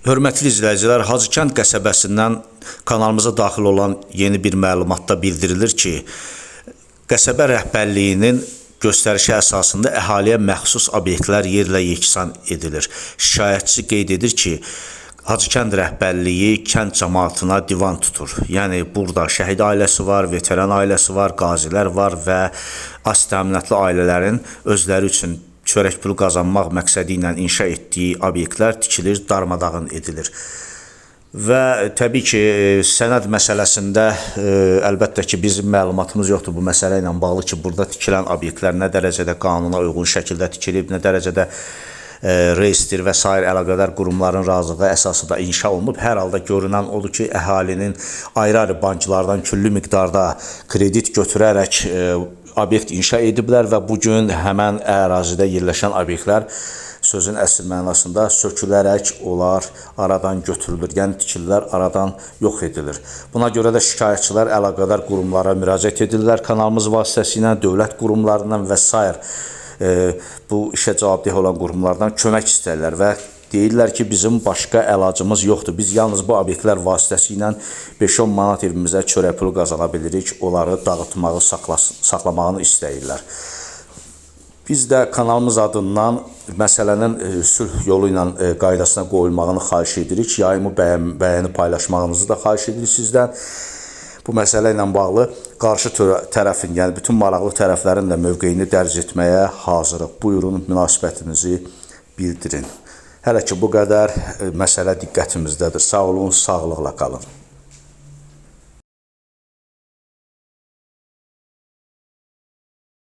Hörmətli izləyicilər, Hacıkənd qəsəbəsindən kanalımıza daxil olan yeni bir məlumatda bildirilir ki, qəsəbə rəhbərliyinin göstərişi əsasında əhaliyə məxsus obyektlər yerlə yeksan edilir. Şikayətçi qeyd edir ki, Hacıkənd rəhbərliyi kənd cəmaatına divan tutur. Yəni, burada şəhid ailəsi var, veteran ailəsi var, qazilər var və az təminatlı ailələrin özləri üçün çörək pulu qazanmaq məqsədi ilə inşa etdiyi obyektlər tikilir, darmadağın edilir. Və təbii ki, sənəd məsələsində əlbəttə ki, bizim məlumatımız yoxdur bu məsələ ilə bağlı ki, burada tikilən obyektlər nə dərəcədə qanuna uyğun şəkildə tikilib, nə dərəcədə reestr və s. əlaqədar qurumların razılığı əsasında inşa olunub. Hər halda görünən odur ki, əhalinin ayrı-ayrı banklardan küllü miqdarda kredit götürərək obyekt inşa ediblər və bugün həmən ərazidə yerləşən obyektlər sözün əsl mənasında sökülərək onlar aradan götürülür, yəni tikililər aradan yox edilir. Buna görə də şikayətçilər əlaqədar qurumlara müraciət edirlər kanalımız vasitəsilə, dövlət qurumlarından və s. Bu işə cavabdeh olan qurumlardan kömək istəyirlər və deyirlər ki, bizim başqa əlacımız yoxdur. Biz yalnız bu obyektlər vasitəsilə 5-10 manat evimizə çörək pulu qazana bilirik, onları dağıtmağı, saxlamağını istəyirlər. Biz də kanalımız adından məsələnin sülh yolu ilə qaydasına qoyulmağını xahiş edirik. Yayımı bəyəni paylaşmağınızı da xahiş edirik sizdən. Bu məsələ ilə bağlı qarşı tərəfin, yəni bütün maraqlı tərəflərin də mövqeyini dərc etməyə hazırıq. Buyurun, münasibətinizi bildirin. Hələ ki, bu qədər məsələ diqqətimizdədir. Sağ olun, sağlıqla qalın.